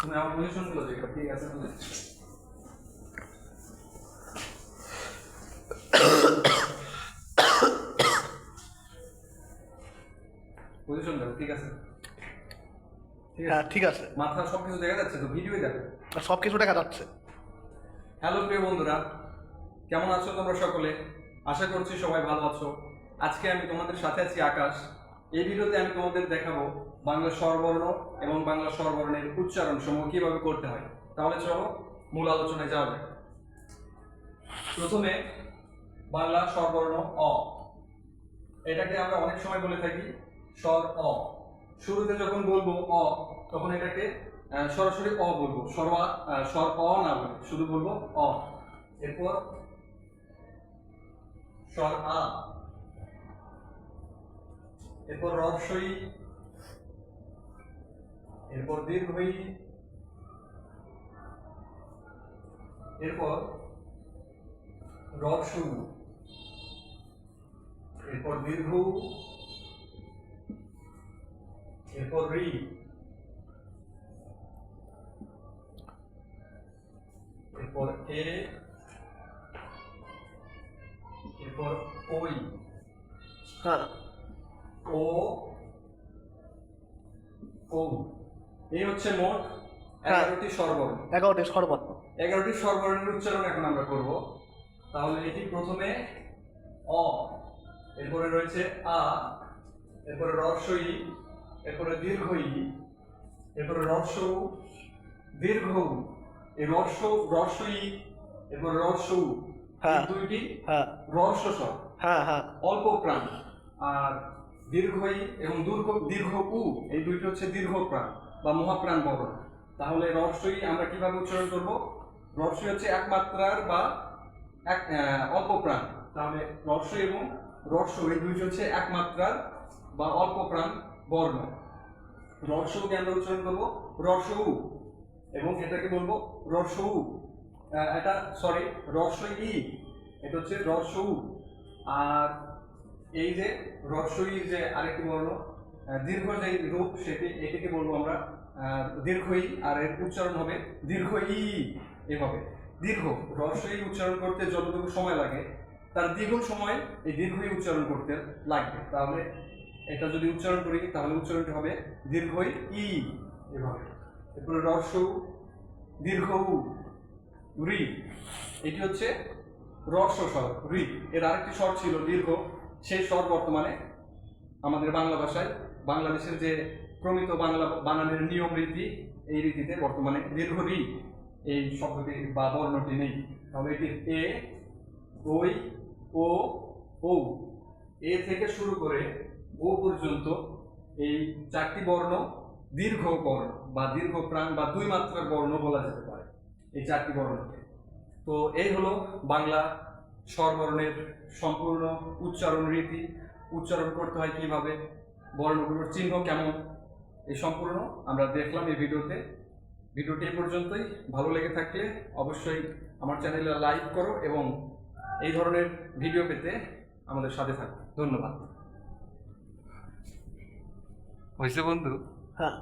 তুমি আমার পজিশনগুলো দেখো, ঠিক আছে? পজিশন দেখো, ঠিক আছে? হ্যাঁ ঠিক আছে, মাথা সবকিছু দেখা যাচ্ছে তো? ভিডিওই দেখো। সব কিছু দেখা যাচ্ছে। হ্যালো প্রিয় বন্ধুরা, কেমন আছো তোমরা সকলে? আশা করছি সবাই ভালো আছো। আজকে আমি তোমাদের সাথে আছি আকাশ। এই ভিডিওতে আমি তোমাদের দেখাবো বাংলা স্বরবর্ণ এবং বাংলা স্বরবর্ণের উচ্চারণ সমূহ কিভাবে করতে হয়। তাহলে চলো মূল আলোচনায় যাওয়া যাক। প্রথমে বাংলা স্বরবর্ণ অ, এটাকে আমরা অনেক সময় বলে থাকি স্বর অ। শুরুতে যখন বলবো অ, তখন এটাকে সরাসরি অ বলবো, স্বর অ না বলে শুধু বলবো অ। এরপর স্বর আ, এরপর রস্বই, এরপর দীর্ঘই, এরপর রস্যু, এরপর দীর্ঘ, এরপর রি, এরপর এ, এরপর ওই, হ্যাঁ ও, ও। এই হচ্ছে মোট 11টি স্বরবর্ণ। 11টি স্বরবর্ণ। 11টি স্বরবর্ণের উচ্চারণ এখন আমরা করব। তাহলে এটি প্রথমে অ, এরপরে রয়েছে আ, এরপরে রস্বই, এরপরে দীর্ঘই, এরপরে রস্য, দীর্ঘ, এই রস্বই, এরপরে রস্য, হ্যাঁ দুইটি হ্যাঁ রস্য স্বর, হ্যাঁ হ্যাঁ অল্প প্রাণ। আর দীর্ঘই এবং দীর্ঘ উ, এই দুইটি হচ্ছে দীর্ঘ প্রাণ বা মহাপ্রাণ বর্ণ। তাহলে রস্বই আমরা কিভাবে উচ্চারণ করব? রস্বই হচ্ছে এক মাত্রার বা অল্প প্রাণ। তাহলে রস্বই এবং রস্য এই দুইটি হচ্ছে এক মাত্রার বা অল্প প্রাণ বর্ণ। রস্যকে আমরা উচ্চারণ করবো রস্যউ, এবং এটাকে বলবো রস্যউ। এটা সরি রস্যই, এটা হচ্ছে রস্যউ। আর এই যে রস্যই যে আরেকটি বর্ণ দীর্ঘ যে রূপ, এটিকে বলবো আমরা দীর্ঘই, আর এর উচ্চারণ হবে দীর্ঘই। এভাবে দীর্ঘ রস্যই উচ্চারণ করতে যতটুকু সময় লাগে তার দ্বিগুণ সময় এই দীর্ঘই উচ্চারণ করতে লাগবে। তাহলে এটা যদি উচ্চারণ করি তাহলে উচ্চারণটি হবে দীর্ঘই ই, এভাবে। এরপরে রস্য, দীর্ঘ উ, রি, এটি হচ্ছে রস্য স্বর রি। এর আরেকটি স্বর ছিল দীর্ঘ, সেই স্বর বর্তমানে আমাদের বাংলা ভাষায়, বাংলাদেশের যে প্রমিত বাংলা বানানের নিয়ম রীতি, এই রীতিতে বর্তমানে দীর্ঘ রি এই শব্দটি বা বর্ণটি নেই। তাহলে এটি এ, ওই, ও, ও, এ থেকে শুরু করে ও পর্যন্ত এই চারটি বর্ণ দীর্ঘ বর্ণ বা দীর্ঘ প্রাণ বা দুই মাত্রার বর্ণ বলা যেতে পারে এই চারটি বর্ণকে। তো এই হলো বাংলা স্বরবর্ণের সম্পূর্ণ উচ্চারণ রীতি, উচ্চারণ করতে হয় কিভাবে, বর্ণগুলোর চিহ্ন কেমন, এই সম্পূর্ণ আমরা দেখলাম এই ভিডিওতে। ভিডিওটি এই পর্যন্তই। ভালো লেগে থাকলে অবশ্যই আমার চ্যানেলে লাইক করো এবং এই ধরনের ভিডিও পেতে আমাদের সাথে থাকো। ধন্যবাদ। হয়েছে বন্ধু? হ্যাঁ।